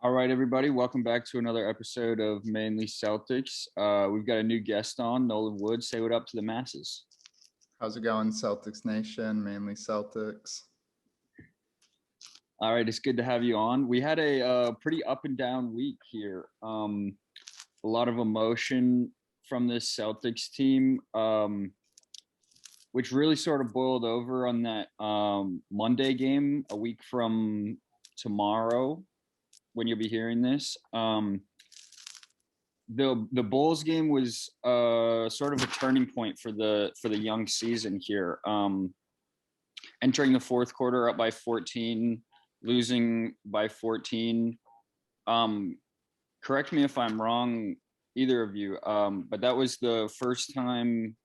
All right, everybody, welcome back to another episode of Mainly Celtics. We've got a new guest on, Nolan Wood. Say what up to the masses. How's it going, Celtics Nation? Mainly Celtics. All right, it's good to have you on. We had a pretty up and down week here. A lot of emotion from this Celtics team, which really sort of boiled over on that Monday game a week from tomorrow when you'll be hearing this. The Bulls game was sort of a turning point for the young season here. Entering the fourth quarter up by 14, losing by 14. Correct me if I'm wrong, either of you, but that was the first time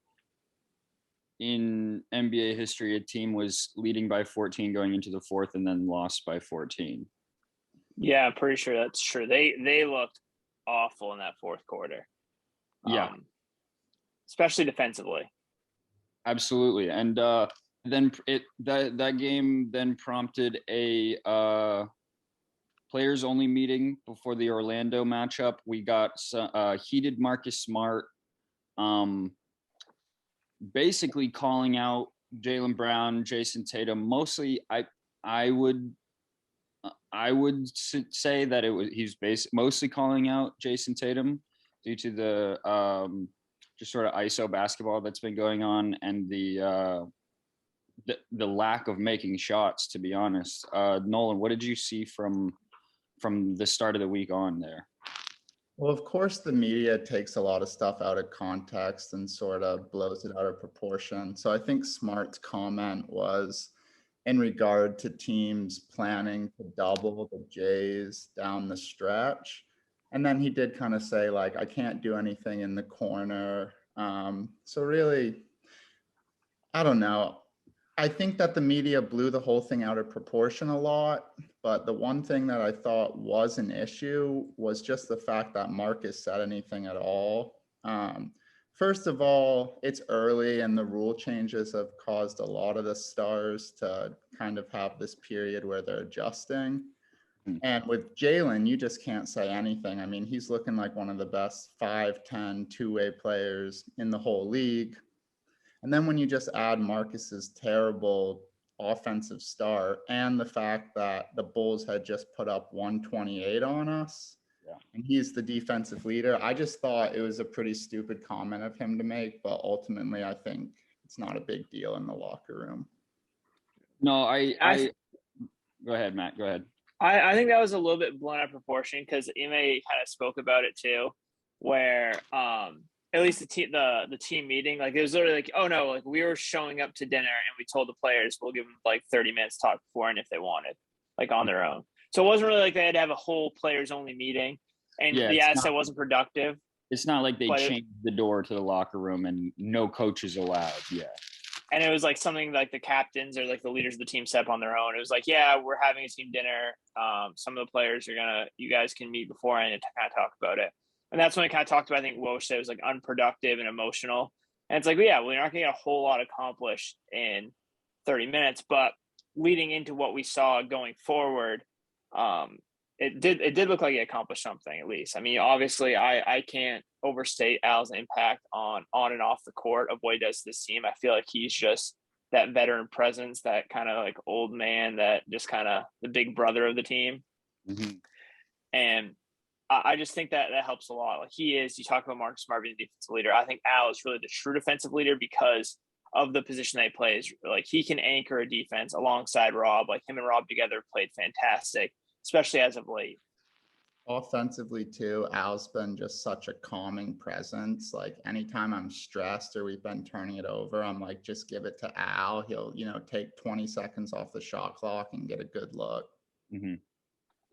in NBA history a team was leading by 14 going into the fourth and then lost by 14. Yeah, I'm pretty sure that's true. They looked awful in that fourth quarter. Yeah. Especially defensively. Absolutely. And then that game then prompted a players only meeting before the Orlando matchup. We got heated Marcus Smart basically calling out Jaylen Brown, Jason Tatum. Mostly I would say that he's mostly calling out Jason Tatum due to the just sort of ISO basketball that's been going on and the lack of making shots, to be honest. Nolan, what did you see from the start of the week on there? Well, of course, the media takes a lot of stuff out of context and sort of blows it out of proportion. So I think Smart's comment was in regard to teams planning to double the Jays down the stretch. And then he did kind of say, like, I can't do anything in the corner. So really, I don't know. I think that the media blew the whole thing out of proportion a lot. But the one thing that I thought was an issue was just the fact that Marcus said anything at all. First of all, it's early and the rule changes have caused a lot of the stars to kind of have this period where they're adjusting. And with Jaylen, you just can't say anything. I mean, he's looking like one of the best 5'10" two-way players in the whole league. And then when you just add Marcus's terrible offensive start and the fact that the Bulls had just put up 128 on us, and he's the defensive leader, I just thought it was a pretty stupid comment of him to make, but ultimately I think it's not a big deal in the locker room. No, I go ahead, Matt, go ahead. I think that was a little bit blown out of proportion because Ime kind of spoke about it too, where at least the team meeting, like it was literally like, oh no, like we were showing up to dinner and we told the players we'll give them like 30 minutes to talk before and if they wanted, like on their own. So it wasn't really like they had to have a whole players only meeting. And yes, it wasn't productive. It's not like they changed the door to the locker room and no coaches allowed. Yeah. And it was like something like the captains or like the leaders of the team set up on their own. It was like, yeah, we're having a team dinner. Some of the players you guys can meet beforehand and kind of talk about it. And that's when it kind of talked about, I think Woj said it was like unproductive and emotional. And it's like, yeah, we're not going to get a whole lot accomplished in 30 minutes, but leading into what we saw going forward, it did look like it accomplished something at least. I mean, obviously I can't overstate Al's impact on and off the court of what he does to this team. I feel like he's just that veteran presence, that kind of like old man, that just kind of the big brother of the team. Mm-hmm. And I just think that helps a lot. Like you talk about Marcus Smart being the defensive leader. I think Al is really the true defensive leader because of the position that he plays. Like he can anchor a defense alongside Rob. Like him and Rob together played fantastic, especially as of late. Offensively too, Al's been just such a calming presence. Like anytime I'm stressed or we've been turning it over, I'm like, just give it to Al. He'll, take 20 seconds off the shot clock and get a good look. Mm-hmm.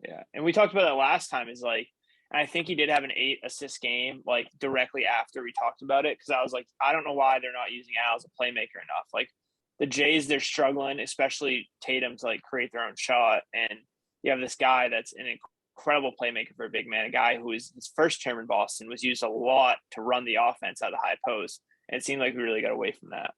Yeah. And we talked about that last time is like, and I think he did have an 8-assist game, like directly after we talked about it. Cause I was like, I don't know why they're not using Al as a playmaker enough. Like the Jays, they're struggling, especially Tatum, to like create their own shot. And you have this guy that's an incredible playmaker for a big man, a guy who is his first term in Boston was used a lot to run the offense out of the high post. And it seemed like we really got away from that.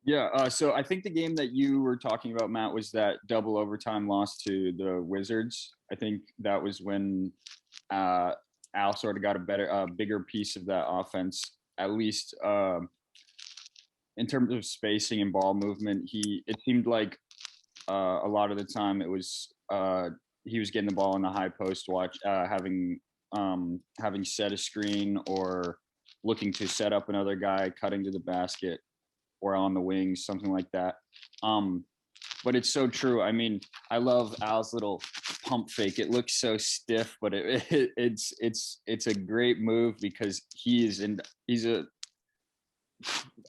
Yeah, so I think the game that you were talking about, Matt, was that double overtime loss to the Wizards. I think that was when Al sort of got a bigger piece of that offense, at least in terms of spacing and ball movement. It seemed like a lot of the time it was he was getting the ball in the high post, having set a screen or looking to set up another guy, cutting to the basket or on the wings, something like that. But it's so true. I mean, I love Al's little pump fake. It looks so stiff, but it's a great move because he's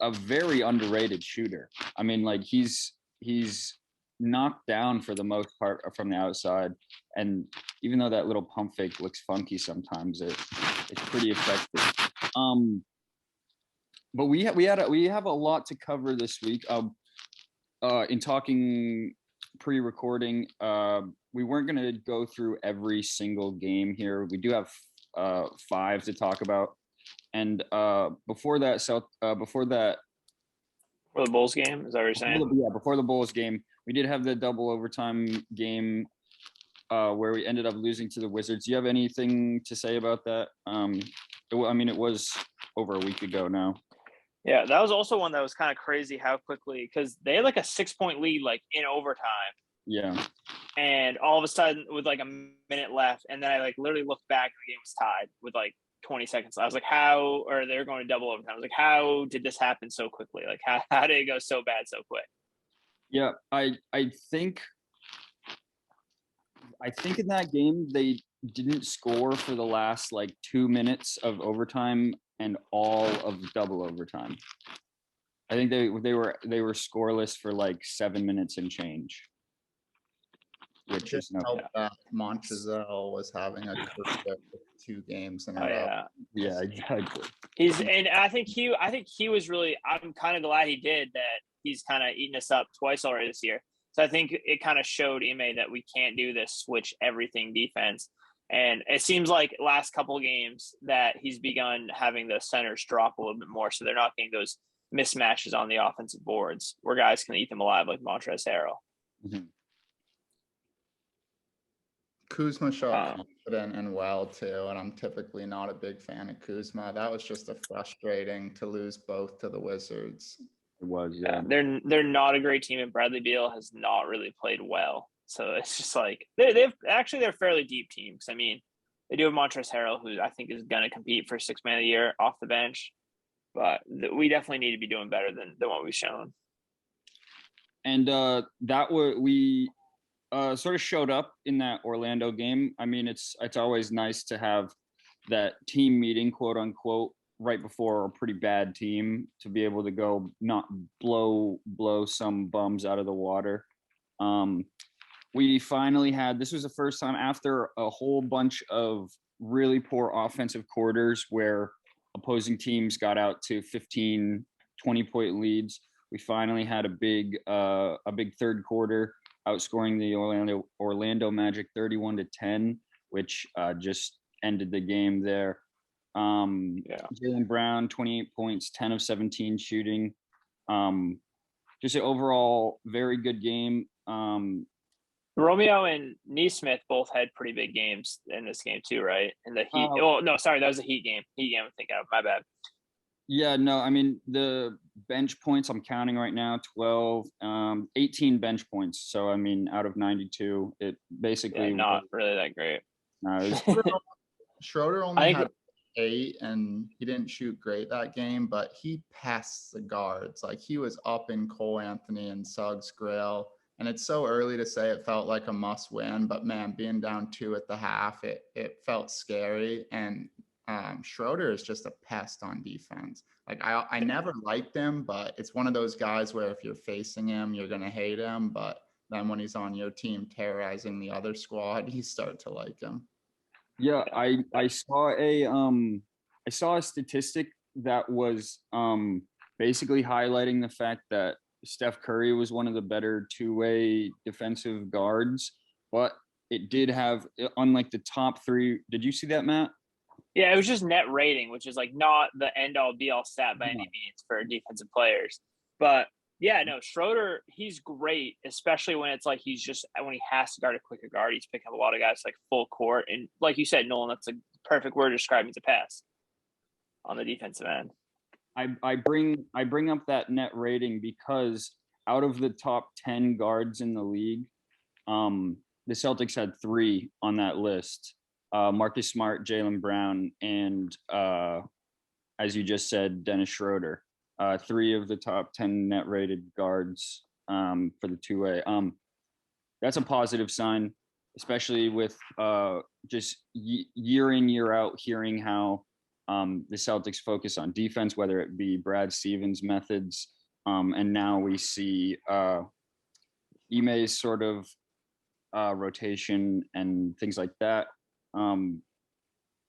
a very underrated shooter. I mean, like he's knocked down for the most part from the outside, and even though that little pump fake looks funky sometimes, it's pretty effective. But we have a lot to cover this week. In talking pre-recording, we weren't going to go through every single game here. We do have 5 to talk about, and before the Bulls game, is that what you're saying? Yeah, before the Bulls game, we did have the double overtime game where we ended up losing to the Wizards. Do you have anything to say about that? It was over a week ago now. Yeah, that was also one that was kind of crazy how quickly, because they had like a 6-point lead like in overtime. Yeah. And all of a sudden with like a minute left, and then I like literally looked back and the game was tied with like 20 seconds. I was like, how, or they're going to double overtime. I was like, how did this happen so quickly? Like how did it go so bad so quick? Yeah, I think in that game they didn't score for the last like 2 minutes of overtime and all of double overtime. I think they were scoreless for like 7 minutes and change. Which is no that Montrezl was having a career with 2 games in a row. Yeah, exactly. I think he was really, I'm kind of glad he did that. He's kind of eaten us up twice already this year. So I think it kind of showed Ime that we can't do this switch everything defense. And it seems like last couple games that he's begun having the centers drop a little bit more, so they're not getting those mismatches on the offensive boards where guys can eat them alive like Montrezl. Mm-hmm. Kuzma shot confident and well too, and I'm typically not a big fan of Kuzma. That was just frustrating to lose both to the Wizards. It was, yeah. They're not a great team, and Bradley Beal has not really played well. So it's just like they're a fairly deep team. I mean, they do have Montrezl, who I think is going to compete for 6th man of the year off the bench, but we definitely need to be doing better than what we've shown. And we sort of showed up in that Orlando game. I mean, it's always nice to have that team meeting, quote unquote, right before a pretty bad team to be able to go not blow some bums out of the water. We finally this was the first time after a whole bunch of really poor offensive quarters where opposing teams got out to 15, 20-point leads. We finally had a big third quarter, outscoring the Orlando Magic 31-10, which just ended the game there. Jaylen Brown, 28 points, 10 of 17 shooting. Just an overall very good game. Romeo and Neesmith both had pretty big games in this game too, right? In the Heat. That was a Heat game. I'm thinking of. My bad. Yeah, no, I mean, the bench points I'm counting right now, 12, 18 bench points. So, I mean, out of 92, it basically not really that great. No, Schroeder only had 8, and he didn't shoot great that game, but he passed the guards. Like, he was up in Cole Anthony and Suggs Grail. And it's so early to say it felt like a must win, but man, being down 2 at the half, it felt scary. And Schroeder is just a pest on defense. Like I never liked him, but it's one of those guys where if you're facing him, you're gonna hate him. But then when he's on your team terrorizing the other squad, you start to like him. Yeah, I saw a statistic that was basically highlighting the fact that Steph Curry was one of the better two-way defensive guards, but it did have, unlike the top 3. Did you see that, Matt? Yeah, it was just net rating, which is like not the end-all be-all stat by any means for defensive players. But Yeah, no, Schroeder, he's great, especially when it's like when he has to guard a quicker guard, he's picking up a lot of guys like full court. And like you said, Nolan, that's a perfect word describing the pass on the defensive end. I bring up that net rating because out of the top 10 guards in the league, the Celtics had 3 on that list. Marcus Smart, Jaylen Brown, and as you just said, Dennis Schroeder. 3 of the top 10 net rated guards for the two-way. That's a positive sign, especially with just year in, year out, hearing how the Celtics focus on defense, whether it be Brad Stevens' methods. And now we see Ime's sort of rotation and things like that.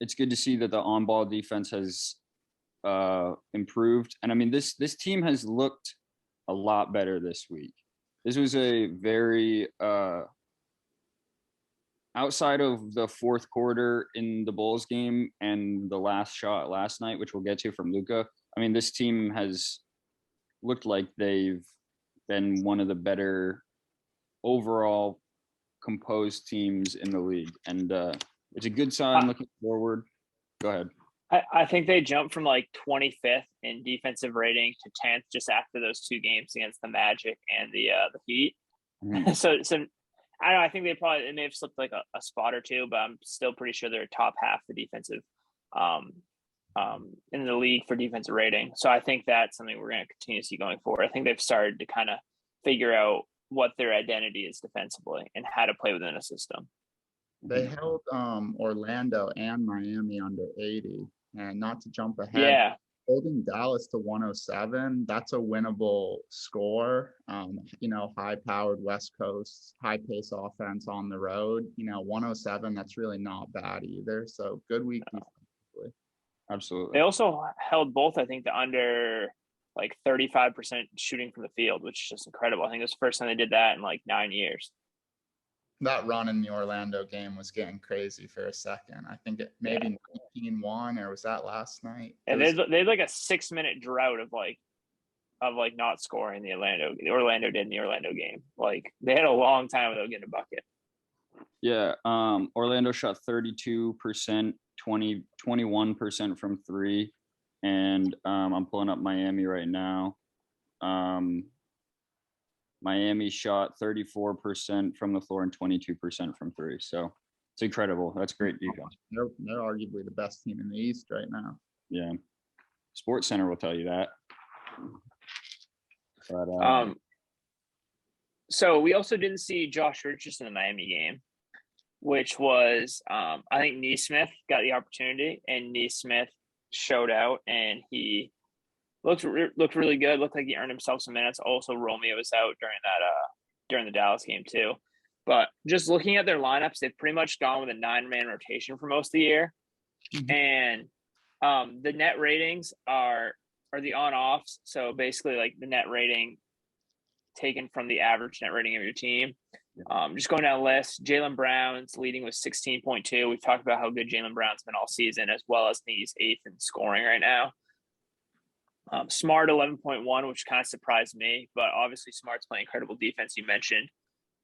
It's good to see that the on-ball defense has improved. And I mean, this team has looked a lot better this week. This was a very outside of the fourth quarter in the Bulls game and the last shot last night, which we'll get to from Luka. I mean, this team has looked like they've been one of the better overall composed teams in the league. And it's a good sign looking forward. Go ahead. I think they jumped from like 25th in defensive rating to 10th just after those 2 games against the Magic and the Heat. Mm-hmm. So I don't know. I think it may have slipped like a spot or 2, but I'm still pretty sure they're top half the defensive in the league for defensive rating. So I think that's something we're going to continue to see going forward. I think they've started to kind of figure out what their identity is defensively and how to play within a system. They held Orlando and Miami under 80, and not to jump ahead. Yeah. Holding Dallas to 107, that's a winnable score. High-powered West Coast, high-pace offense on the road. 107, that's really not bad either. So good week defensively. Absolutely. They also held both, I think, the under like 35% shooting from the field, which is just incredible. I think it was the first time they did that in like 9 years. That run in the Orlando game was getting crazy for a second. I think it maybe 19-1, or was that last night? And they had like a 6-minute drought of not scoring the Orlando did in the Orlando game. Like they had a long time without getting a bucket. Yeah. Orlando shot 32%, 21% from 3. And I'm pulling up Miami right now. Miami shot 34% from the floor and 22% from 3. So it's incredible. That's great defense. They're arguably the best team in the East right now. Yeah. Sports Center will tell you that. But, so we also didn't see Josh Richardson in the Miami game, which was I think Neesmith got the opportunity, and Neesmith showed out, and he looked really good. Looked like he earned himself some minutes. Also, Romeo was out during the Dallas game too. But just looking at their lineups, they've pretty much gone with a 9-man rotation for most of the year. Mm-hmm. And the net ratings are the on-offs. So basically, like the net rating taken from the average net rating of your team. Just going down the list, Jaylen Brown's leading with 16.2. We've talked about how good Jaylen Brown's been all season, as well as he's 8th in scoring right now. Smart 11.1, which kind of surprised me, but obviously Smart's playing incredible defense. You mentioned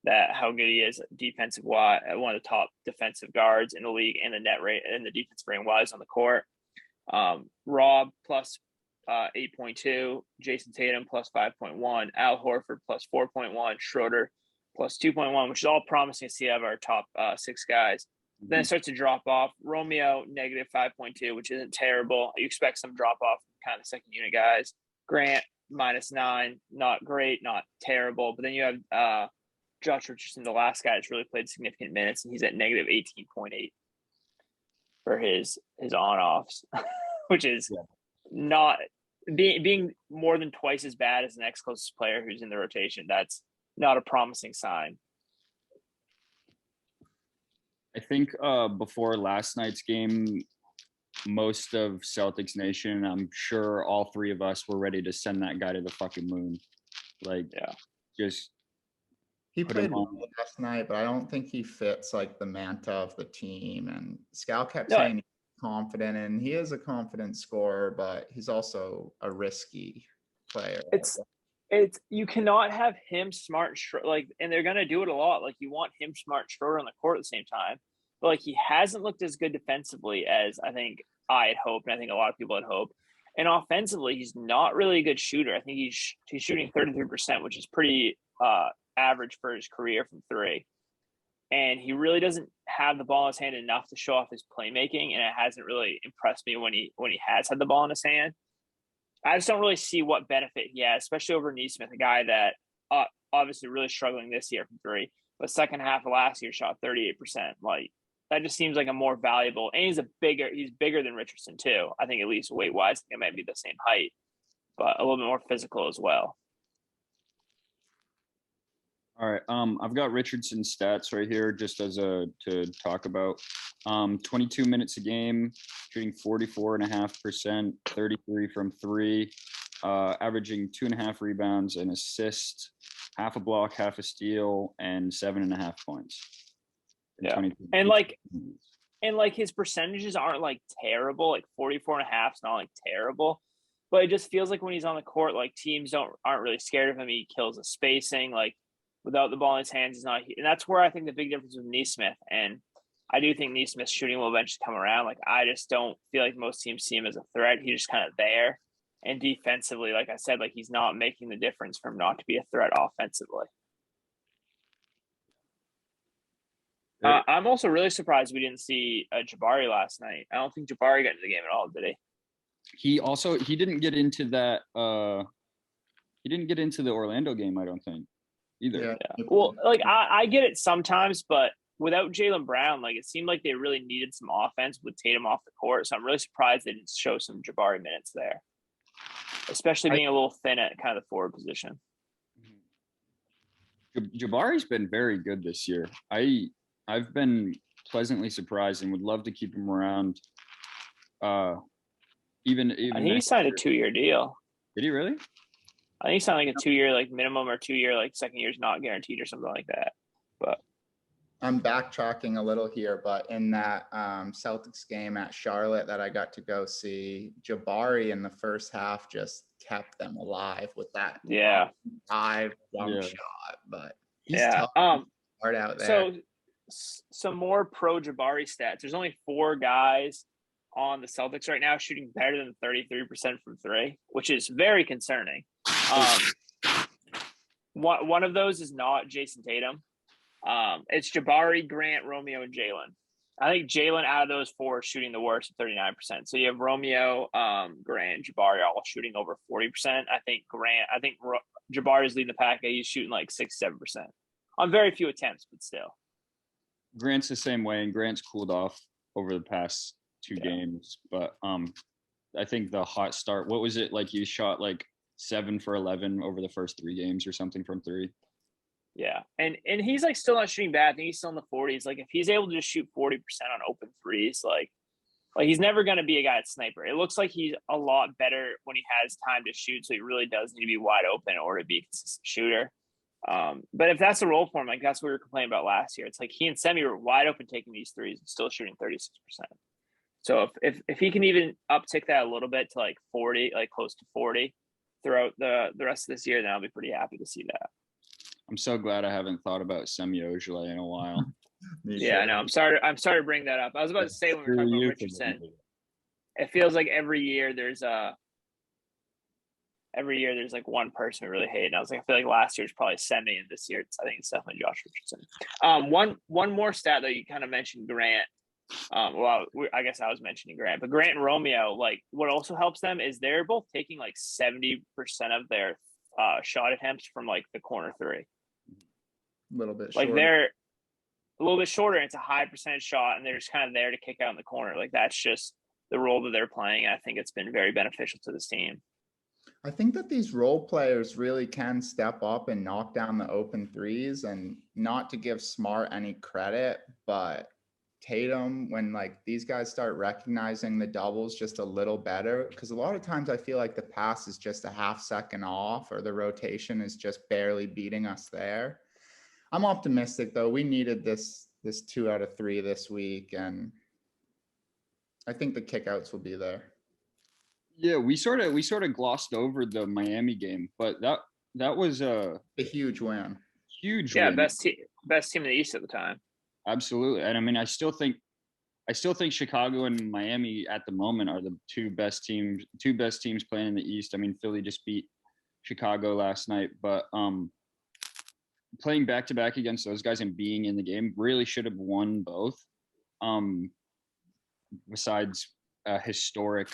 that how good he is defensive wise, one of the top defensive guards in the league, and the net rate and the defensive rating wise on the court. Rob plus 8.2, Jason Tatum plus 5.1, Al Horford plus 4.1, Schroeder plus 2.1, which is all promising to see out of our top 6 guys. Mm-hmm. Then it starts to drop off. Romeo negative 5.2, which isn't terrible. You expect some drop off from kind of the second unit guys. Grant -9, not great, not terrible. But then you have Josh Richardson, the last guy that's really played significant minutes, and he's at negative 18.8 for his on-offs, which is not being more than twice as bad as the next closest player who's in the rotation. That's not a promising sign. I think before last night's game, most of Celtics Nation, I'm sure all 3 of us were ready to send that guy to the fucking moon. He played well last night, but I don't think he fits like the manta of the team. And Scal kept saying he's confident, and he is a confident scorer, but he's also a risky player. you cannot have him, Smart, like, and they're gonna do it a lot. Like, you want him, Smart, Schroeder on the court at the same time, but like he hasn't looked as good defensively as I think I had hoped, and I think a lot of people had hoped. And offensively, he's not really a good shooter. I think he's shooting 33%, which is pretty average for his career from three. And he really doesn't have the ball in his hand enough to show off his playmaking, and it hasn't really impressed me when he has had the ball in his hand. I just don't really see what benefit he has, especially over Neesmith, a guy that obviously really struggling this year from three, but second half of last year shot 38%. Like, that just seems like a more valuable, and he's bigger than Richardson too. I think at least weight wise, they might be the same height, but a little bit more physical as well. All right. I've got Richardson's stats right here just to talk about. 22 minutes a game, shooting 44.5%, 33 from three, averaging 2.5 rebounds and assists, half a block, half a steal, and 7.5 points. Yeah. And like his percentages aren't like terrible. Like 44.5 is not like terrible, but it just feels like when he's on the court, like teams aren't really scared of him. He kills the spacing. Like, without the ball in his hands, he's not. And that's where I think the big difference with Neesmith. And I do think Neesmith's shooting will eventually come around. Like, I just don't feel like most teams see him as a threat. He's just kind of there. And defensively, like I said, like he's not making the difference for him not to be a threat offensively. I'm also really surprised we didn't see Jabari last night. I don't think Jabari got into the game at all, did he? He didn't get into that. He didn't get into the Orlando game, I don't think. Either. Yeah. Well, like I get it sometimes, but without Jaylen Brown, like it seemed like they really needed some offense with Tatum off the court. So I'm really surprised they didn't show some Jabari minutes there, especially being a little thin at kind of the forward position. Jabari's been very good this year. I've been pleasantly surprised and would love to keep him around. Even I think he signed a 2-year deal. Did he really? I think he signed like a 2-year like minimum or 2-year like second year's not guaranteed or something like that. But I'm backtracking a little here, but in that Celtics game at Charlotte that I got to go see, Jabari in the first half just kept them alive with that 5 jump shot. But he's tough, hard out there. So some more pro Jabari stats. There's only 4 guys on the Celtics right now shooting better than 33% from three, which is very concerning. One of those is not Jason Tatum. It's Jabari, Grant, Romeo, and Jaylen. I think Jaylen out of those 4 is shooting the worst at 39%. So you have Romeo, Grant, Jabari all shooting over 40%. I think Jabari's leading the pack. He's shooting like 6-7% on very few attempts, but still. Grant's the same way, and Grant's cooled off over the past 2 games. But I think the hot start, what was it like? You shot like 7 for 11 over the first 3 games or something from three. Yeah, and he's like still not shooting bad. I think he's still in the 40s. Like if he's able to just shoot 40% on open threes, like he's never going to be a guy that's sniper. It looks like he's a lot better when he has time to shoot. So he really does need to be wide open in order to be a consistent shooter. But if that's the role for him, like that's what we were complaining about last year. It's like he and Semi were wide open taking these threes and still shooting 36%. So if he can even uptick that a little bit to like 40, like close to 40 throughout the rest of this year, then I'll be pretty happy to see that. I'm so glad I haven't thought about Semi Ojeleye in a while. Yeah, I know. I'm sorry to bring that up. I was about to say when we were talking about Richardson, it feels like every year there's like one person we really hate. And I was like, I feel like last year's probably Semi, and this year I think it's definitely Josh Richardson. One more stat that you kind of mentioned, Grant. I guess I was mentioning Grant, but Grant and Romeo, like what also helps them is they're both taking like 70% of their shot attempts from like the corner three. A little bit like shorter. They're a little bit shorter, and it's a high percentage shot, and they're just kind of there to kick out in the corner. Like that's just the role that they're playing. And I think it's been very beneficial to this team. I think that these role players really can step up and knock down the open threes, and not to give Smart any credit, but Tatum, when like these guys start recognizing the doubles just a little better, because a lot of times I feel like the pass is just a half second off, or the rotation is just barely beating us there. I'm optimistic though. We needed this 2 out of 3 this week, and I think the kickouts will be there. Yeah, we sort of glossed over the Miami game, but that was a A huge win. huge Yeah, win. best team in the East at the time. Absolutely. And I mean, I still think Chicago and Miami at the moment are the two best teams playing in the East. I mean, Philly just beat Chicago last night, but playing back to back against those guys and being in the game really should have won both. Besides a historic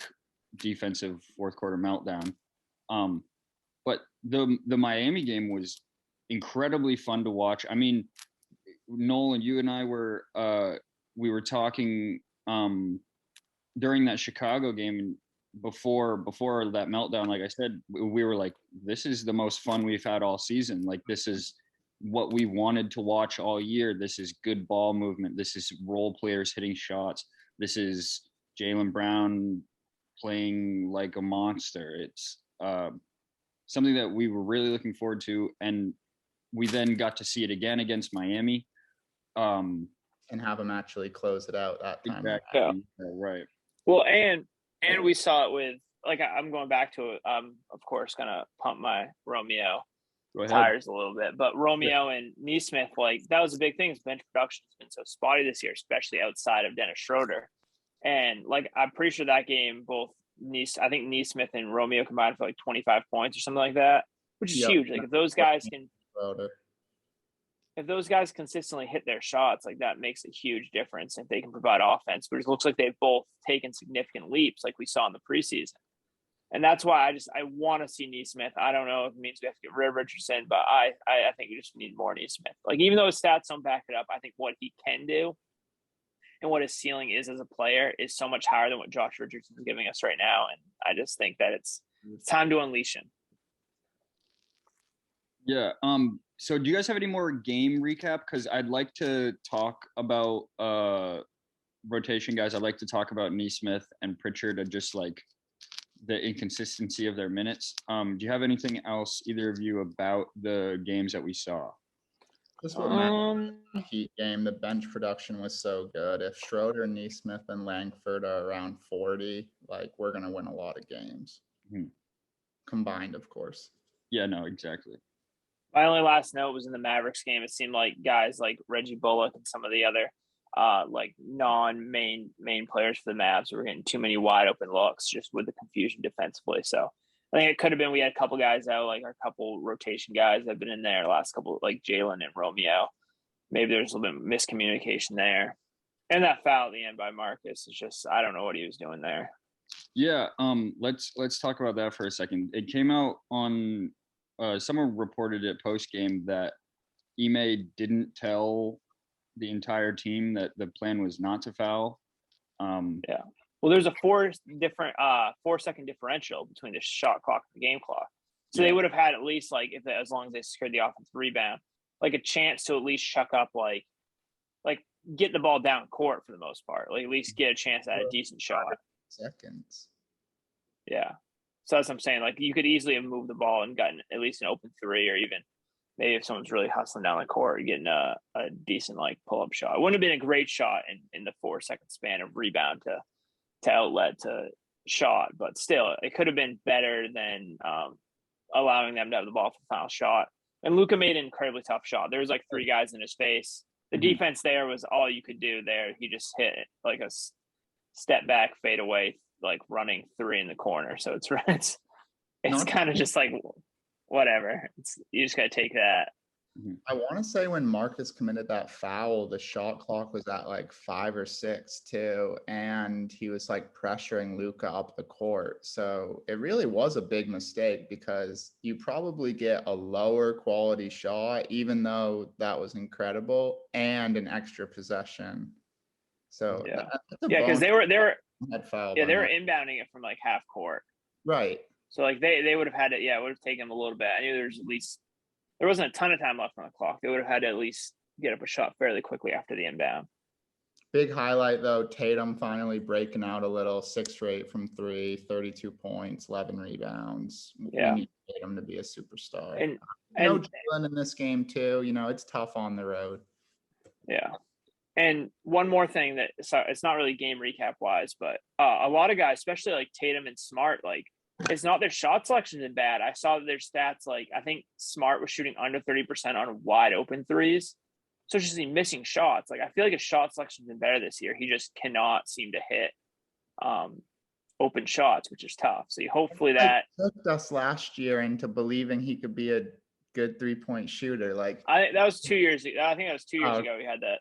defensive fourth quarter meltdown. But the Miami game was incredibly fun to watch. I mean, Nolan, you and I were we were talking during that Chicago game, and before that meltdown, like I said, we were like, this is the most fun we've had all season. Like, this is what we wanted to watch all year. This is good ball movement. This is role players hitting shots. This is Jaylen Brown playing like a monster. It's something that we were really looking forward to, and we then got to see it again against Miami. And have them actually close it out that time. Exactly. Yeah. Right. Well, and we saw it with, like, I'm going back to it. Of course, gonna pump my Romeo tires a little bit, but Romeo and Neesmith, like, that was a big thing. His bench production has been so spotty this year, especially outside of Dennis Schroeder. And like, I'm pretty sure that game, both I think Neesmith and Romeo combined for like 25 points or something like that, which is huge. Like, if those guys consistently hit their shots, like, that makes a huge difference if they can provide offense. But it looks like they've both taken significant leaps, like we saw in the preseason. And that's why I want to see Neesmith. I don't know if it means we have to get rid of Richardson, but I think we just need more Neesmith. Like, even though his stats don't back it up, I think what he can do and what his ceiling is as a player is so much higher than what Josh Richardson is giving us right now. And I just think that it's time to unleash him. Yeah. So do you guys have any more game recap? Because I'd like to talk about rotation guys. I'd like to talk about Neesmith and Pritchard and just like the inconsistency of their minutes. Do you have anything else, either of you, about the games that we saw? Just what the Heat game, the bench production was so good. If Schroeder, Neesmith, and Langford are around 40, like, we're gonna win a lot of games. Combined, of course. Yeah, no, exactly. My only last note was in the Mavericks game. It seemed like guys like Reggie Bullock and some of the other like non-main players for the Mavs were getting too many wide open looks just with the confusion defensively. So I think it could have been we had a couple guys out, like our couple rotation guys that have been in there last couple, like Jaylen and Romeo. Maybe there's a little bit of miscommunication there. And that foul at the end by Marcus is just, I don't know what he was doing there. Yeah, let's talk about that for a second. It came out on someone reported it post game that Ime didn't tell the entire team that the plan was not to foul. Yeah. Well, there's a 4-second differential between the shot clock and the game clock. So they would have had at least, like, as long as they secured the offensive rebound, like a chance to at least chuck up, like get the ball down court for the most part. Like, at least get a chance at a decent shot. Seconds. Yeah. So that's what I'm saying. Like, you could easily have moved the ball and gotten at least an open three, or even maybe if someone's really hustling down the court, getting a decent, like, pull-up shot. It wouldn't have been a great shot in the 4-second span of rebound to outlet to shot, but still, it could have been better than allowing them to have the ball for the final shot. And Luka made an incredibly tough shot. There was like 3 guys in his face. The defense there was all you could do there. He just hit it like a step back, fade away, like running 3 in the corner. So it's kind of just like, whatever. You just got to take that. I want to say when Marcus committed that foul, the shot clock was at like 5 or 6 too, and he was like pressuring Luka up the court. So it really was a big mistake because you probably get a lower quality shot, even though that was incredible, and an extra possession. So because they were inbounding it from like half court, right? So like they would have had it. Yeah, it would have taken them a little bit. I knew there wasn't a ton of time left on the clock. They would have had to at least get up a shot fairly quickly after the inbound. Big highlight, though, Tatum finally breaking out a little, 6 for 8 from 3, 32 points, 11 rebounds. Yeah. We need Tatum to be a superstar. And Jaylen in this game, too. You know, it's tough on the road. Yeah. And one more thing it's not really game recap wise, but a lot of guys, especially like Tatum and Smart, like it's not their shot selection is bad. I saw that their stats, like I think Smart was shooting under 30% on wide open threes. So it's just he's missing shots. Like I feel like his shot selection's been better this year. He just cannot seem to hit open shots, which is tough. So hopefully that tricked us last year into believing he could be a good 3-point shooter. Like that was 2 years ago. I think that was 2 years Oh. ago. We had the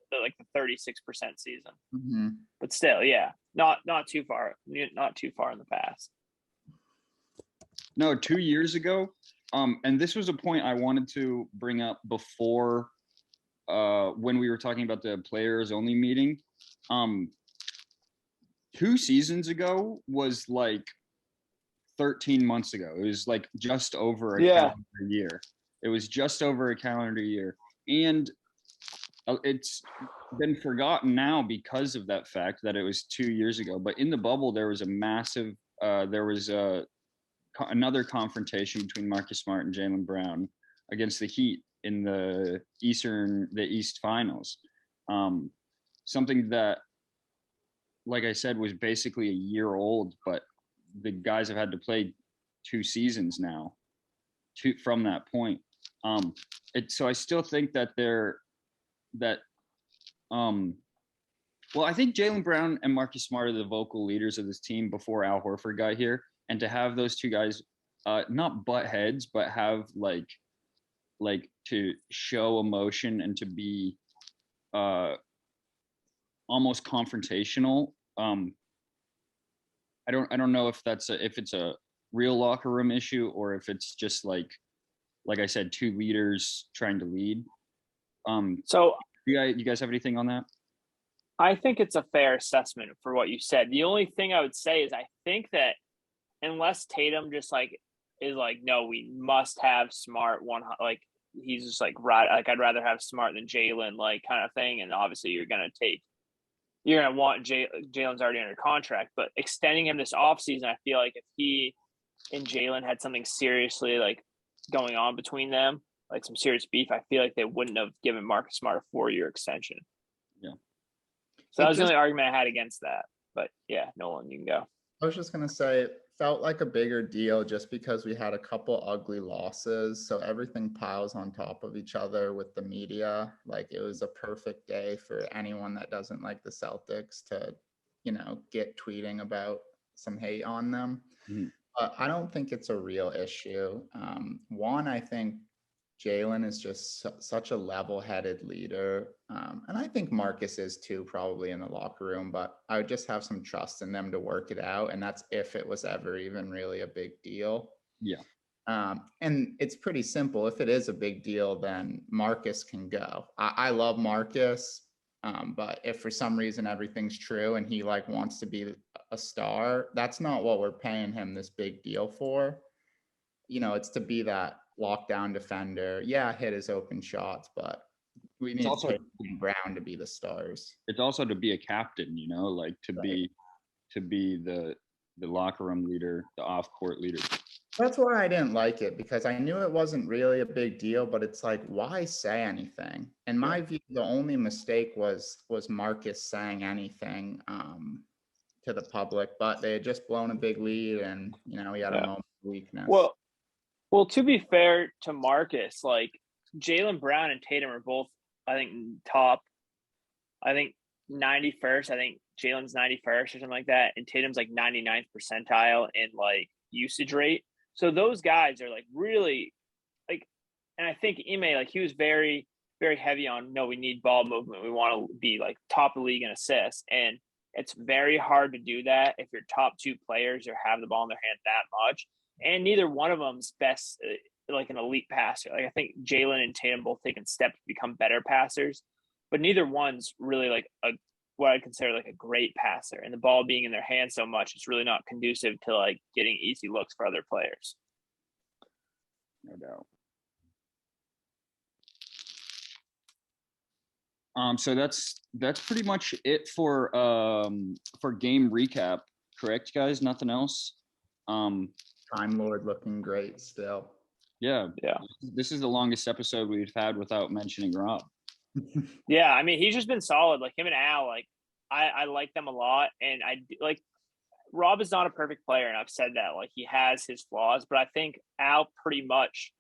36% season, mhm. but still, yeah, not too far in the past. No, 2 years ago. And this was a point I wanted to bring up before when we were talking about the players only meeting. 2 seasons ago was like 13 months ago. It was like just over a calendar year. It was just over a calendar year. And it's been forgotten now because of that fact that it was 2 years ago. But in the bubble, there was a massive, another confrontation between Marcus Smart and Jaylen Brown against the Heat in the East Finals. Something that, like I said, was basically a year old, but the guys have had to play 2 seasons now from that point. So I still think that well, I think Jaylen Brown and Marcus Smart are the vocal leaders of this team before Al Horford got here, and to have those 2 guys not butt heads, but have like to show emotion and to be almost confrontational. I don't know if it's a real locker room issue or if it's just like I said, 2 leaders trying to lead. So you guys have anything on that? I think it's a fair assessment for what you said. The only thing I would say is I think that unless Tatum just like is like, no, we must have Smart one, like he's just like right, like I'd rather have Smart than Jaylen, like kind of thing. And obviously you're gonna want Jaylen's already under contract, but extending him this offseason, I feel like if he and Jaylen had something seriously like going on between them, like some serious beef, I feel like they wouldn't have given Marcus Smart a 4-year extension. Yeah. So that was the only argument I had against that. But yeah, Nolan, you can go. I was just going to say, it felt like a bigger deal just because we had a couple ugly losses. So everything piles on top of each other with the media. Like it was a perfect day for anyone that doesn't like the Celtics to, get tweeting about some hate on them. Mhm. But I don't think it's a real issue. One, I think Jaylen is just such a level-headed leader. And I think Marcus is too, probably in the locker room, but I would just have some trust in them to work it out. And that's if it was ever even really a big deal. Yeah. And it's pretty simple. If it is a big deal, then Marcus can go. I love Marcus. But if for some reason everything's true and he like wants to be a star, that's not what we're paying him this big deal for. It's to be that lockdown defender. Yeah, hit his open shots, but we need Tatum and Brown to be the stars. It's also to be a captain, like to be the locker room leader, the off-court leader. That's why I didn't like it, because I knew it wasn't really a big deal, but it's like, why say anything? In my view, the only mistake was Marcus saying anything to the public, but they had just blown a big lead and, he had a moment of weakness. Well, to be fair to Marcus, like Jaylen Brown and Tatum are both, I think, top, 91st. I think Jaylen's 91st or something like that. And Tatum's like 99th percentile in like usage rate. So those guys are like really like, and I think Ime, like he was very, very heavy on, no, we need ball movement. We want to be like top of the league in assists. And it's very hard to do that if your top 2 players or have the ball in their hand that much. And neither one of them's best, like an elite passer. Like I think Jaylen and Tatum both taken steps to become better passers, but neither one's really like what I'd consider like a great passer. And the ball being in their hands so much, it's really not conducive to like getting easy looks for other players. No doubt. So that's pretty much it for game recap. Correct, guys? Nothing else. Time Lord looking great still. Yeah. This is the longest episode we've had without mentioning Rob. Yeah, I mean, he's just been solid. Like him and Al, like I like them a lot, and I like Rob is not a perfect player, and I've said that. Like, he has his flaws, but I think Al pretty much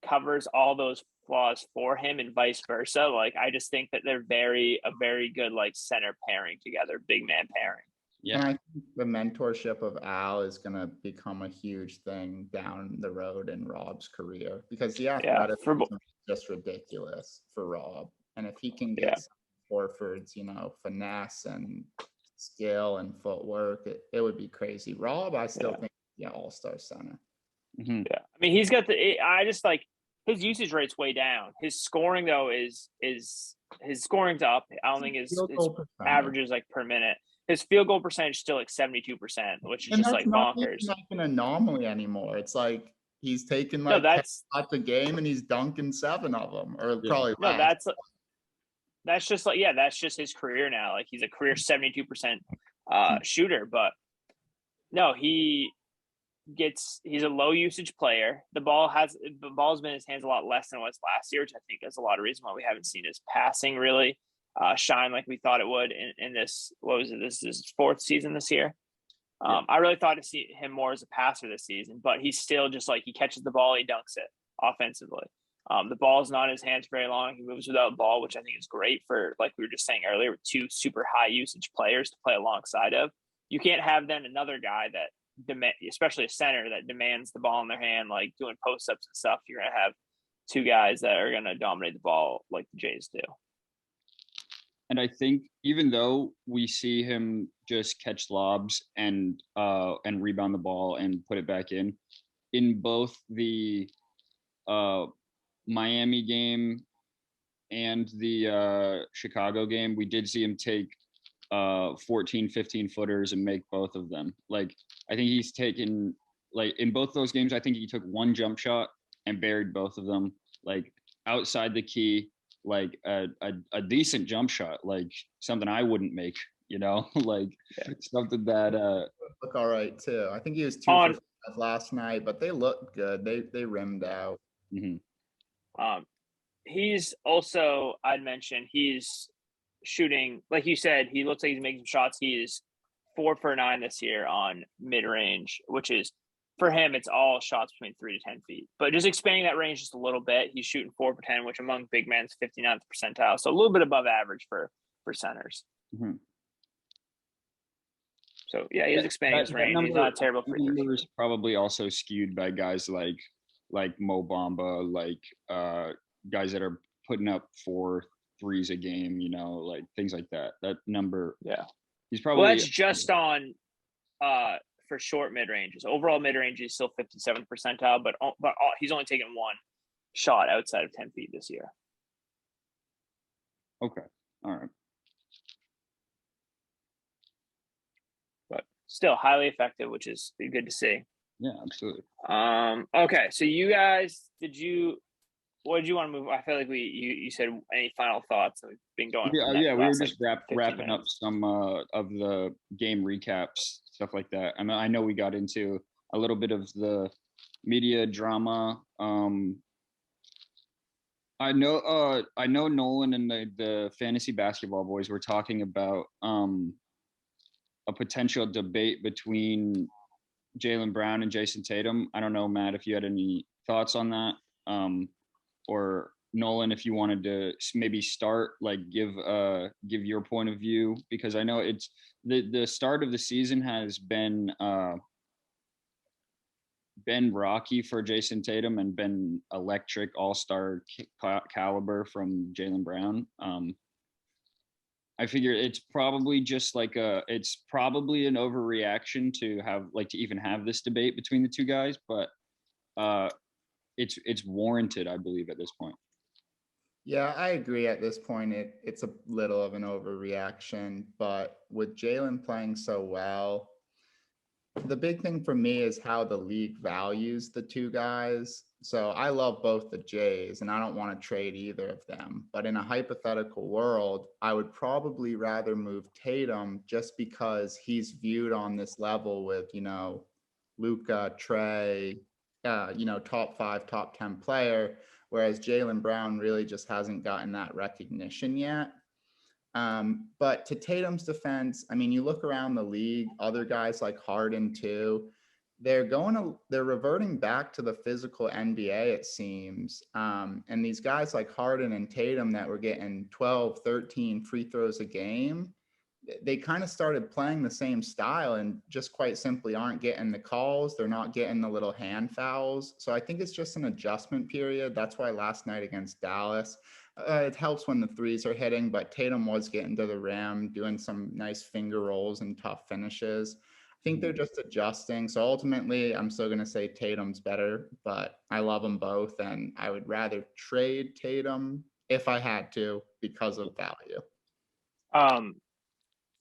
covers all those flaws for him and vice versa. Like, I just think that they're a very good like center pairing together, big man pairing. Yeah. And I think the mentorship of Al is going to become a huge thing down the road in Rob's career, because the athleticism is just ridiculous for Rob. And if he can get Horford's, finesse and skill and footwork, it would be crazy. Rob, I still think, all-star center. Mm-hmm. Yeah. I mean, he's got I just like his usage rate's way down. His scoring though is his scoring's up. I don't think his average is like per minute. His field goal percentage is still like 72%, which is just like bonkers. It's not an anomaly anymore. It's like he's taking like 10 shots a game and he's dunking 7 of them, or probably less. That's just like that's just his career now. Like, he's a career 72% shooter, but no, he's a low usage player. The ball's been in his hands a lot less than it was last year, which I think is a lot of reason why we haven't seen his passing really shine like we thought it would in this. What was it? This is his 4th season this year. I really thought to see him more as a passer this season, but he's still just like, he catches the ball, he dunks it offensively. The ball is not in his hands very long. He moves without ball, which I think is great for, like we were just saying earlier, with 2 super high usage players to play alongside of. You can't have then another guy that especially a center that demands the ball in their hand, like doing post-ups and stuff. You're going to have 2 guys that are going to dominate the ball like the Jays do. And I think even though we see him just catch lobs and rebound the ball and put it back in both the Miami game and the Chicago game, we did see him take 14, 15 footers and make both of them. Like, I think he's taken, like, in both those games, I think he took 1 jump shot and buried both of them, like outside the key, like a decent jump shot, like something I wouldn't make, like something that look all right too. I think he was 2 for 5 last night, but they looked good. They rimmed out. Mm-hmm. He's also, I'd mention, he's shooting, like you said, he looks like he's making shots. He is 4 for 9 this year on mid-range, which is, for him, it's all shots between 3 to 10 feet. But just expanding that range just a little bit, he's shooting 4 for 10, which among big men is 59th percentile. So a little bit above average for centers. Mm-hmm. So, yeah, he's expanding his range. He's not terrible for number is probably also skewed by guys like Mo Bamba, like guys that are putting up 4 threes a game, like things like that. That number, he's probably. Well, that's just on for short mid ranges. Overall mid range is still 57th percentile, but he's only taken 1 shot outside of 10 feet this year. Okay, all right. But still highly effective, which is good to see. Yeah, absolutely. Okay, so you guys, what did you want to move? I feel like you said any final thoughts. We've been going. Yeah, we were just wrapping up some of the game recaps, stuff like that. And I know we got into a little bit of the media drama. I know Nolan and the fantasy basketball boys were talking about a potential debate between Jaylen Brown and Jason Tatum. I don't know, Matt, if you had any thoughts on that, or Nolan, if you wanted to maybe start, like give your point of view, because I know it's the start of the season has been rocky for Jason Tatum and been electric all-star caliber from Jaylen Brown. I figure it's probably just like it's probably an overreaction to even have this debate between the 2 guys, but it's warranted, I believe, at this point. Yeah, I agree. At this point, it's a little of an overreaction, but with Jaylen playing so well, the big thing for me is how the league values the 2 guys. So I love both the Jays, and I don't want to trade either of them. But in a hypothetical world, I would probably rather move Tatum just because he's viewed on this level with, Luka, Trey, top 5, top 10 player, whereas Jaylen Brown really just hasn't gotten that recognition yet. But to Tatum's defense, I mean, you look around the league, other guys like Harden too, they're reverting back to the physical NBA, it seems. And these guys like Harden and Tatum that were getting 12, 13 free throws a game, they kind of started playing the same style and just quite simply aren't getting the calls. They're not getting the little hand fouls. So I think it's just an adjustment period. That's why last night against Dallas, it helps when the threes are hitting, but Tatum was getting to the rim, doing some nice finger rolls and tough finishes. I think they're just adjusting. So ultimately, I'm still going to say Tatum's better, but I love them both. And I would rather trade Tatum if I had to because of value.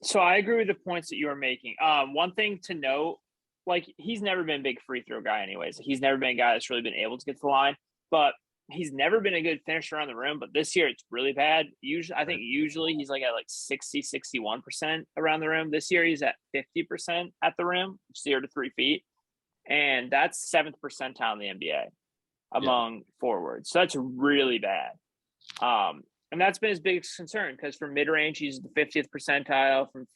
So I agree with the points that you were making. One thing to note, like he's never been a big free throw guy anyways. He's never been a guy that's really been able to get to the line, but he's never been a good finisher around the rim. But this year it's really bad. Usually he's like at like 60, 61% around the rim. This year he's at 50% at the rim, 0 to 3 feet. And that's 7th percentile in the NBA among forwards. So that's really bad. And that's been his biggest concern because from mid-range, he's the 50th percentile. From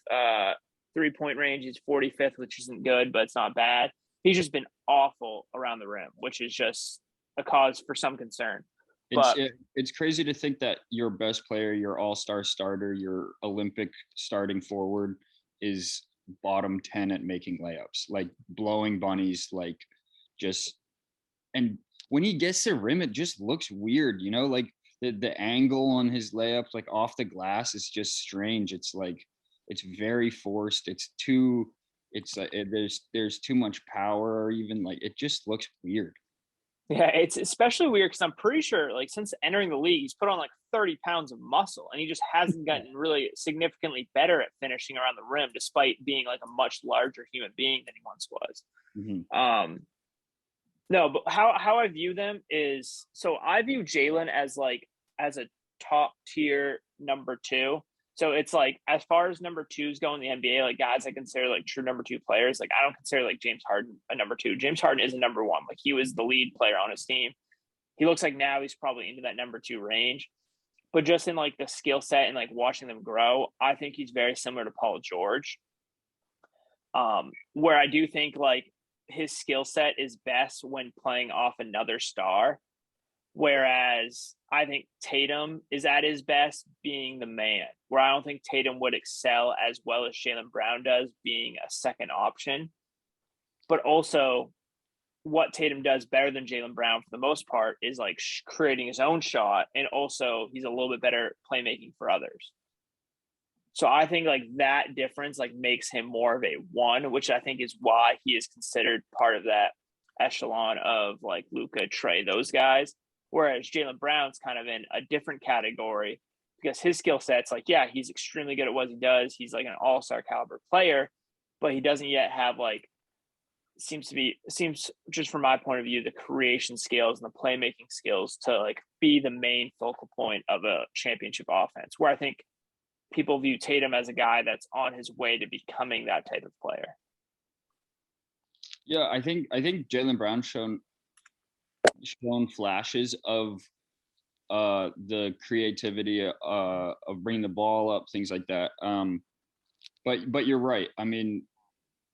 three-point range, he's 45th, which isn't good, but it's not bad. He's just been awful around the rim, which is just a cause for some concern. It's crazy to think that your best player, your all-star starter, your Olympic starting forward is bottom 10 at making layups, like blowing bunnies, like just – and when he gets to rim, it just looks weird, you know, like – the angle on his layups, like off the glass, is just strange. It's like it's very forced. There's too much power, or even like it just looks weird. Yeah, it's especially weird because I'm pretty sure like since entering the league, he's put on like 30 pounds of muscle, and he just hasn't gotten really significantly better at finishing around the rim, despite being like a much larger human being than he once was. Mm-hmm. No, but how I view them is, so I view Jaylen as a top tier number 2. So it's like, as far as number 2s go in the NBA, like guys I consider like true number 2 players, like I don't consider like James Harden a number 2. James Harden is a number 1. Like he was the lead player on his team. He looks like now he's probably into that number 2 range. But just in like the skill set and like watching them grow, I think he's very similar to Paul George. Where I do think like his skill set is best when playing off another star. Whereas I think Tatum is at his best being the man, where I don't think Tatum would excel as well as Jaylen Brown does being a second option. But also what Tatum does better than Jaylen Brown for the most part is like creating his own shot. And also he's a little bit better playmaking for others. So I think like that difference like makes him more of a 1, which I think is why he is considered part of that echelon of like Luka, Trey, those guys. Whereas Jaylen Brown's kind of in a different category because his skill set's like, yeah, he's extremely good at what he does. He's like an all-star caliber player, but he doesn't yet have like, seems just from my point of view, the creation skills and the playmaking skills to like be the main focal point of a championship offense, where I think people view Tatum as a guy that's on his way to becoming that type of player. Yeah, I think Jaylen Brown's shown flashes of the creativity of bringing the ball up, things like that. But you're right. I mean,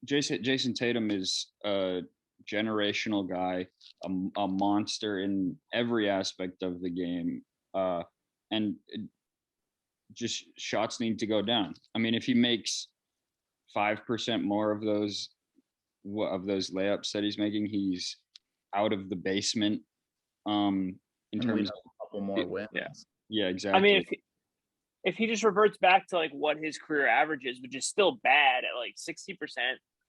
Jason Tatum is a generational guy, a monster in every aspect of the game, and just shots need to go down. I mean, if he makes 5% more of those layups that he's making, he's out of the basement. In terms of a couple more wins. Yeah, exactly. I mean, if he just reverts back to like what his career average is, which is still bad at like 60%,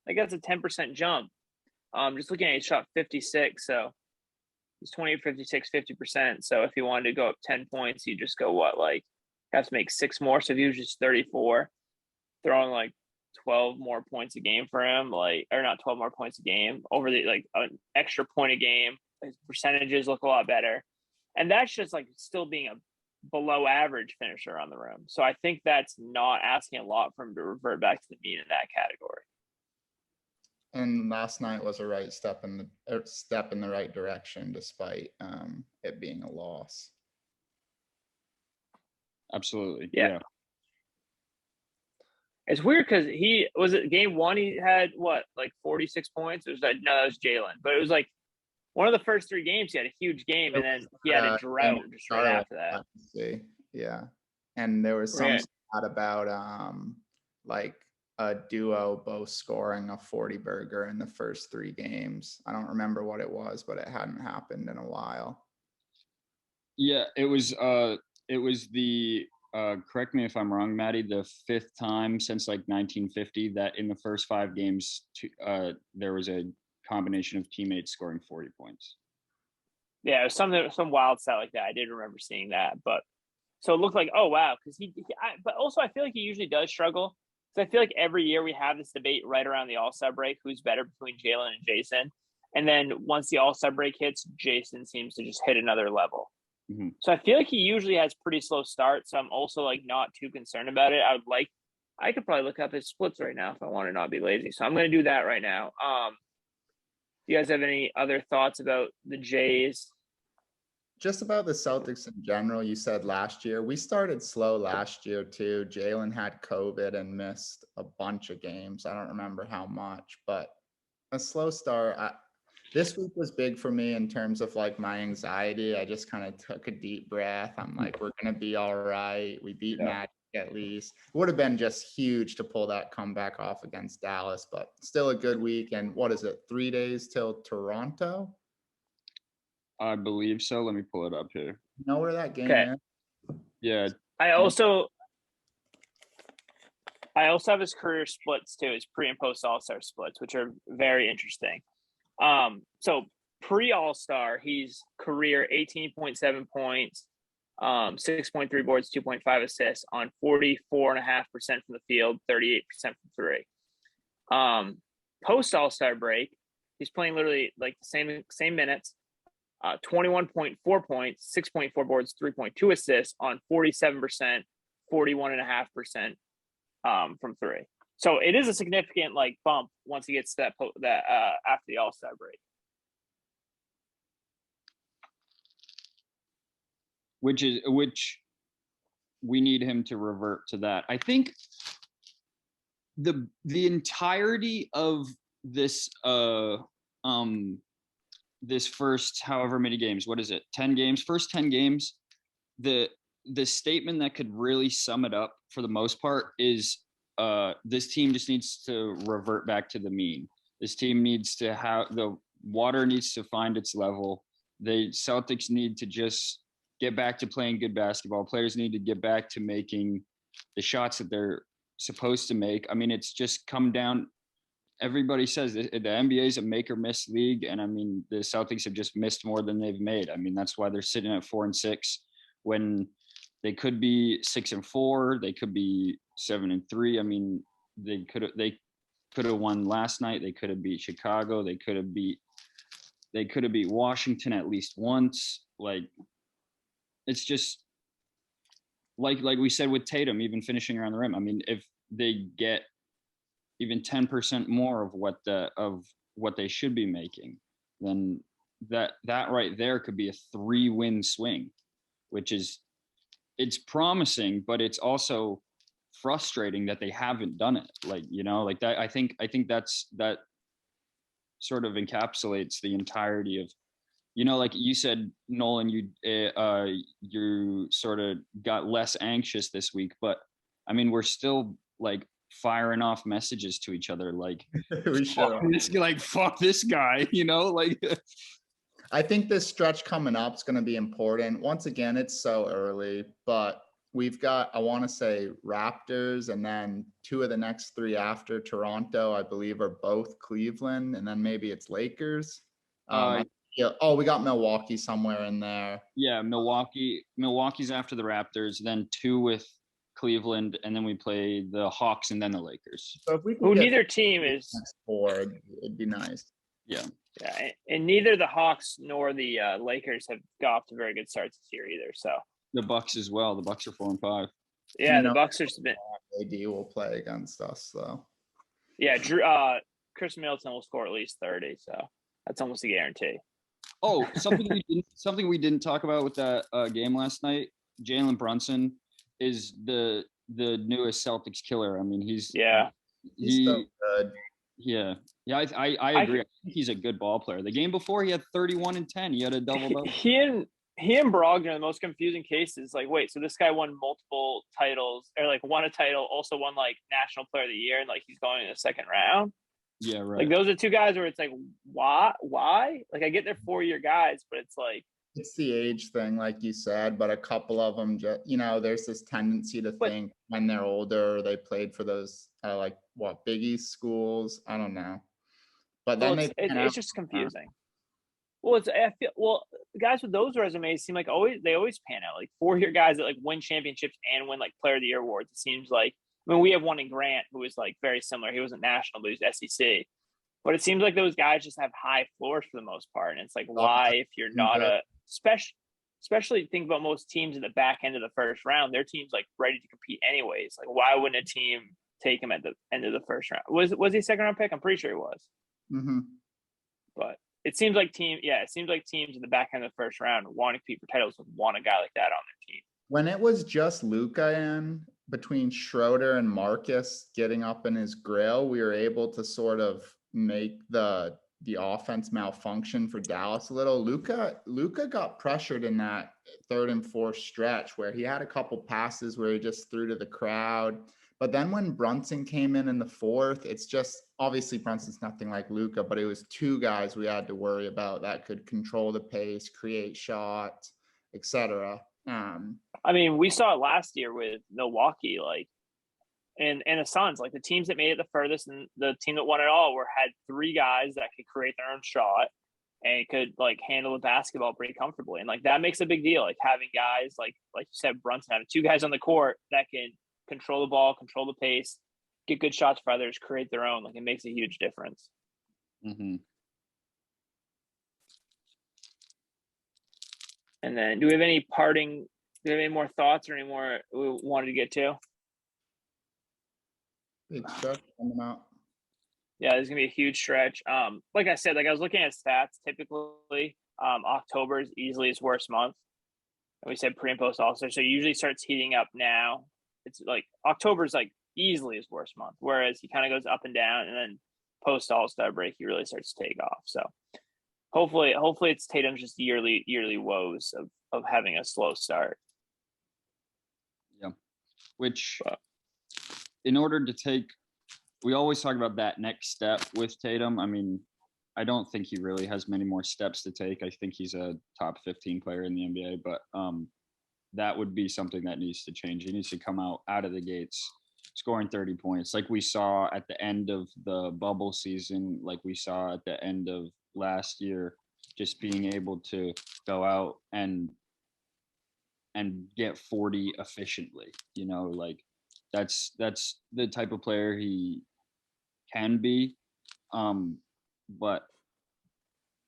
like that's a 10% jump. Just looking at it, he shot 56, so he's 20, 56, 50%. So if he wanted to go up 10 points, you just go like have to make 6 more. So if he was just 34, throwing like 12 more points a game for him, like, or not 12 more points a game, over the like an extra point a game, his percentages look a lot better. And that's just like still being a below average finisher on the rim. So I think that's not asking a lot for him to revert back to the mean in that category. And last night was a right step in the right direction, despite it being a loss. Absolutely. Yeah. It's weird because he was it game one. He had what, like 46 points. It was like, no, that was Jaylen, but it was like one of the first 3 games. He had a huge game, and then he had a drought just right after that. See. Yeah, and there was some stat about like a duo both scoring a 40 burger in the first 3 games. I don't remember what it was, but it hadn't happened in a while. Yeah, it was the correct me if I'm wrong, Maddie, the 5th time since like 1950 that in the first 5 games there was a combination of teammates scoring 40 points. Yeah, it was some wild stat like that. I did remember seeing that, but so it looked like, oh wow, because but also I feel like he usually does struggle. So I feel like every year we have this debate right around the All-Star break, who's better between Jaylen and Jason. And then once the All-Star break hits, Jason seems to just hit another level. Mm-hmm. So I feel like he usually has pretty slow starts. So I'm also like not too concerned about it. I could probably look up his splits right now if I want to not be lazy. So I'm going to do that right now. Do you guys have any other thoughts about the Jays? Just about the Celtics in general, you said last year. We started slow last year too. Jaylen had COVID and missed a bunch of games. I don't remember how much, but a slow start. This week was big for me in terms of like my anxiety. I just kind of took a deep breath. I'm like, we're going to be all right. We beat Magic at least. It would have been just huge to pull that comeback off against Dallas, but still a good week. And what is it, 3 days till Toronto? I believe so. Let me pull it up here. You know where that game is? Yeah. I also have his career splits too, his pre and post All-Star splits, which are very interesting. So pre All-Star, he's career 18.7 points, 6.3 boards, 2.5 assists on 44.5% from the field, 38% from 3. Post All-Star break, he's playing literally like the same minutes. 21.4 points, 6.4 boards, 3.2 assists on 47%, 41.5% from 3. So it is a significant like bump once he gets that after the All-Star break. Which we need him to revert to that. I think the entirety of this this first however many games, what is it, 10 games, first 10 games, the statement that could really sum it up for the most part is this team just needs to revert back to the mean. This team needs to have, the water needs to find its level. The Celtics need to just get back to playing good basketball. Players need to get back to making the shots that they're supposed to make. I mean, it's just come down. Everybody says the NBA is a make or miss league. And I mean, the Celtics have just missed more than they've made. I mean, that's why they're sitting at 4-6 when they could be 6-4. They could be 7-3. I mean, they could have won last night. They could have beat Chicago. They could have beat Washington at least once. Like, it's just like we said with Tatum, even finishing around the rim. I mean, if they get even 10% more of what they should be making, then that right there could be a 3-win swing, which is, it's promising, but it's also frustrating that they haven't done it. Like, you know, like that. I think that sort of encapsulates the entirety of, you know, like you said, Nolan, you sort of got less anxious this week, but I mean, we're still like firing off messages to each other, like, fuck this guy, you know, like. I think this stretch coming up is going to be important. Once again, it's so early, but we've got, I want to say, Raptors, and then 2 of the next 3 after Toronto, I believe, are both Cleveland, and then maybe it's Lakers. We got Milwaukee somewhere in there. Yeah, Milwaukee's after the Raptors, then 2 with Cleveland, and then we play the Hawks and then the Lakers. So if we who neither team is 4, it'd be nice. Yeah, and neither the Hawks nor the Lakers have got off to very good starts this year either. So the Bucks as well. The Bucks are 4-5. Yeah, the Bucks are been. AD will play against us though. Yeah, Chris Middleton will score at least 30, so that's almost a guarantee. Oh, something we didn't talk about with that game last night. Jaylen Brunson is the the newest Celtics killer. I mean, he's so good. Yeah. I agree. I think he's a good ball player. The game before, he had 31 and 10. He had a double. He and Brogdon are the most confusing cases. Like, wait, so this guy won multiple titles, or like won a title, also won like National Player of the Year, and like he's going in the second round. Yeah, right. Like those are two guys where it's like, why? Like I get they're 4-year guys, but it's like it's the age thing, like you said. But a couple of them, just there's this tendency to think when they're older, they played for those like what Big East schools. I don't know, but then it's just confusing. Well, guys with those resumes seem like they always pan out. Like 4-year guys that like win championships and win like Player of the Year awards. It seems like, I mean, we have one in Grant who was like very similar. He wasn't national, but he was SEC. But it seems like those guys just have high floors for the most part. And it's like, why, if you're not especially think about most teams in the back end of the first round, their team's like ready to compete anyways. Like, why wouldn't a team take him at the end of the first round? Was he a second round pick? I'm pretty sure he was. Mm-hmm. But it seems like teams in the back end of the first round want to compete for titles would want a guy like that on their team. When it was just Luka in between Schroeder and Marcus getting up in his grill, we were able to sort of make the offense malfunction for Dallas a little. Luka got pressured in that third and fourth stretch where he had a couple passes where he just threw to the crowd. But then when Brunson came in the fourth, it's just obviously Brunson's nothing like Luka, but it was two guys we had to worry about that could control the pace, create shots, etc. I mean, we saw it last year with Milwaukee, like, and the Suns, like the teams that made it the furthest and the team that won it all had 3 guys that could create their own shot and could like handle the basketball pretty comfortably. And like that makes a big deal. Like having guys like you said, Brunson, having 2 guys on the court that can control the ball, control the pace, get good shots for others, create their own. Like it makes a huge difference. Mm-hmm. And then do we have any more thoughts or any more we wanted to get to? Big stretch coming out. Yeah, there's gonna be a huge stretch. Like I said, like I was looking at stats. Typically, October is easily his worst month. And we said pre and post All-Star, so it usually starts heating up now. It's like October's like easily his worst month, whereas he kind of goes up and down, and then post All-Star break he really starts to take off. So hopefully it's Tatum's just yearly woes of having a slow start. Yeah, which in order to take, we always talk about that next step with Tatum. I mean, I don't think he really has many more steps to take. I think he's a top 15 player in the NBA, but that would be something that needs to change. He needs to come out of the gates scoring 30 points like we saw at the end of the bubble season, like we saw at the end of last year, just being able to go out and get 40 efficiently, like that's the type of player he can be. But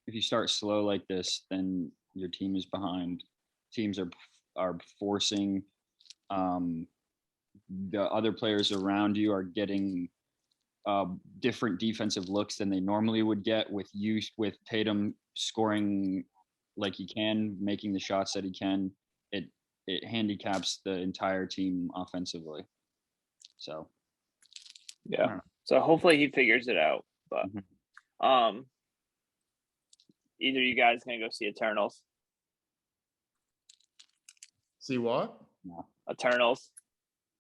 if you start slow like this, then your team is behind. Teams are forcing the other players around you are getting different defensive looks than they normally would get with Tatum scoring like he can, making the shots that he can. It handicaps the entire team offensively. So yeah. So hopefully he figures it out. But either you guys gonna go see Eternals? See what? No. Eternals.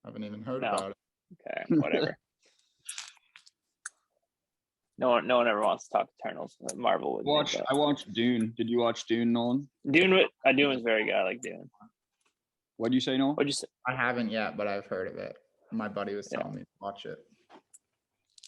Haven't even heard about it. Okay, whatever. No one ever wants to talk Eternals. Marvel would. I watched Dune. Did you watch Dune, Nolan? Dune was very good. I like Dune. What'd you say, Nolan? What'd you say? I haven't yet, but I've heard of it. My buddy was telling me to watch it.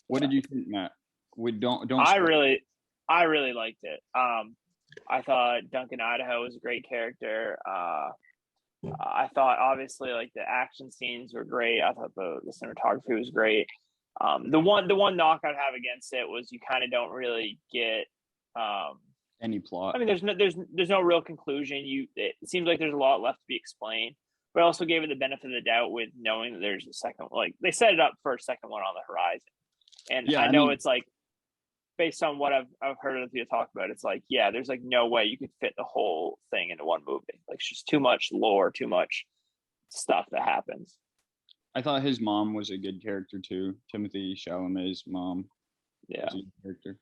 What did you think, Matt? We don't. I really liked it. I thought Duncan Idaho was a great character. I thought obviously like the action scenes were great. I thought the cinematography was great. The one knock I'd have against it was you kind of don't really get any plot. I mean, there's no real conclusion. It seems like there's a lot left to be explained, but I also gave it the benefit of the doubt with knowing that there's a second. Like they set it up for a second one on the horizon, and yeah, I know it's like based on what I've heard other people talk about. It's like there's like no way you could fit the whole thing into one movie. Like it's just too much lore, too much stuff that happens. I thought his mom was a good character too. Timothy Chalamet's mom Yeah, was a good character.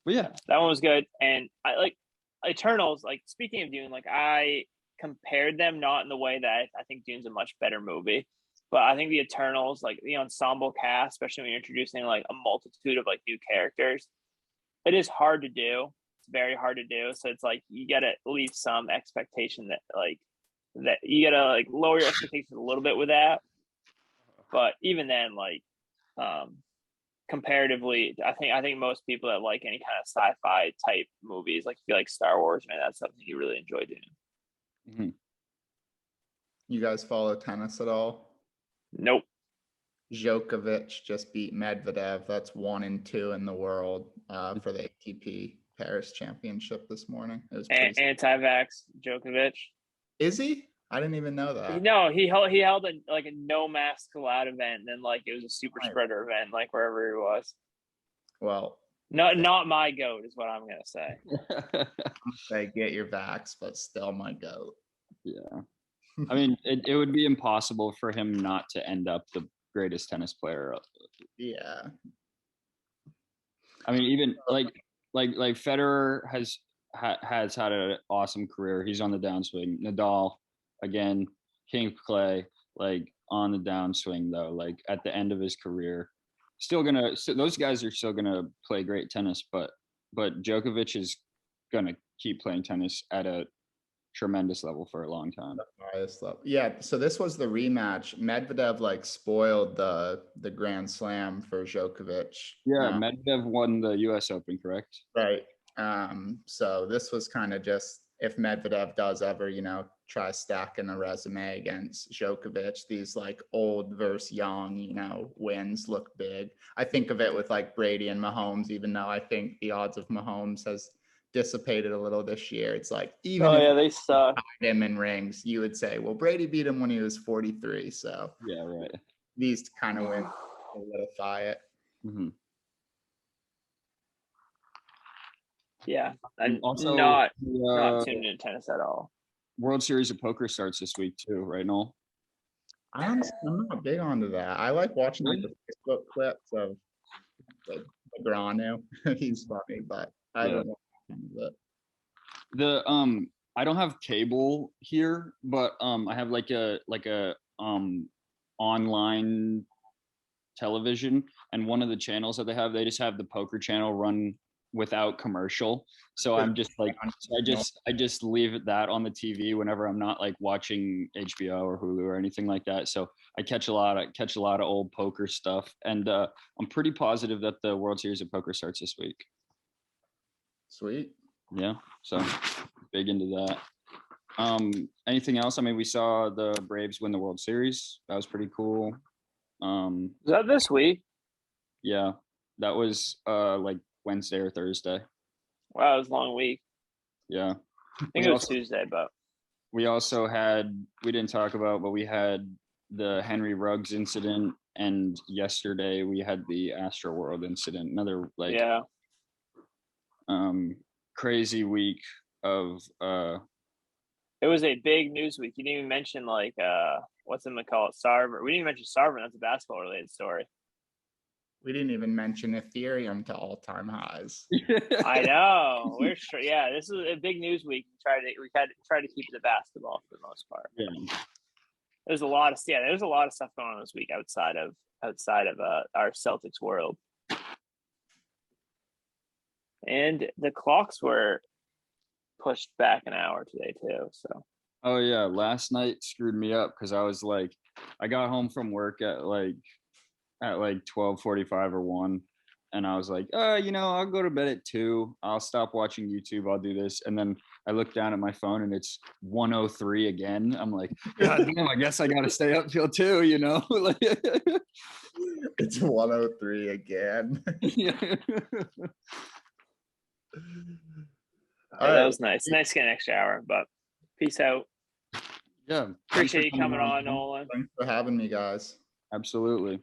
But yeah, that one was good. And I like Eternals. Like, speaking of Dune, like I compared them not in the way that I think Dune's a much better movie, but I think the Eternals, like the ensemble cast, especially when you're introducing like a multitude of like new characters, it is hard to do. It's very hard to do. So it's like you gotta leave some expectation that you gotta like lower your expectations a little bit with that. But even then, like comparatively, I think most people that like any kind of sci-fi type movies, like if you like Star Wars, man, that's something you really enjoy doing. mm-hmm. You guys follow tennis at all? Nope. Djokovic just beat Medvedev. That's 1 and 2 in the world for the ATP Paris Championship this morning. It was pretty. Anti-vax Djokovic. Is he? I didn't even know that. No, he held a no mask allowed event, and then like it was a super Right. spreader event, like wherever he was. Well, no, not my goat is what I'm gonna say. say get your vax, but still my goat. Yeah. I mean, it would be impossible for him not to end up the greatest tennis player. Yeah. I mean, even like Federer has had an awesome career. He's on the downswing. Nadal, again, king of clay, like on the downswing though. Like at the end of his career, those guys are still gonna play great tennis. But Djokovic is gonna keep playing tennis at a tremendous level for a long time. Highest level. Yeah, so this was the rematch. Medvedev like spoiled the Grand Slam for Djokovic. Yeah, Medvedev won the US Open, correct? Right. So this was kind of just if Medvedev does ever, try stacking a resume against Djokovic, these like old versus young, wins look big. I think of it with like Brady and Mahomes, even though I think the odds of Mahomes has dissipated a little this year. It's like even if they suck. him in rings, you would say, well, Brady beat him when he was 43. So yeah, right. These kind of wins solidify it. Mm-hmm. Yeah, I'm also not tuned into tennis at all. World Series of Poker starts this week too, right, Noel? I'm not big onto that. I like watching like the Facebook clips of like Granu. He's funny, but I don't know it. I don't have cable here, but I have like a online television, and one of the channels that they just have the poker channel run without commercial. So I'm just like, I just leave that on the TV whenever I'm not like watching HBO or Hulu or anything like that. So I catch a lot of old poker stuff, and I'm pretty positive that the World Series of Poker starts this week. Sweet. Yeah, so big into that. Anything else? I mean, we saw the Braves win the World Series. That was pretty cool. Is that this week? Yeah, that was like Wednesday or Thursday. Wow, it was a long week. Yeah, I think it was Tuesday, but we also had, we didn't talk about, but we had the Henry Ruggs incident, and yesterday we had the Astroworld incident. Another like crazy week of it was a big news week. You didn't even mention like what's it call it, Sarver. We didn't even mention Sarver. That's a basketball related story. We didn't even mention Ethereum to all-time highs. I know. Yeah, this is a big news week. We try to keep it to basketball for the most part. Yeah. There's a lot of stuff going on this week outside of our Celtics world. And the clocks were pushed back an hour today too. So. Oh yeah, last night screwed me up because I was like, I got home from work at like 12:45 or 1, and I was like, I'll go to bed at 2. I'll stop watching YouTube. I'll do this, and then I look down at my phone and it's 1:03 again. I'm like, God damn, I guess I gotta stay up till 2. It's 1:03 again. Yeah. All right, that was nice. Nice to get an extra hour, but peace out. Yeah. Appreciate you coming on, Nolan. Thanks for having me, guys. Absolutely.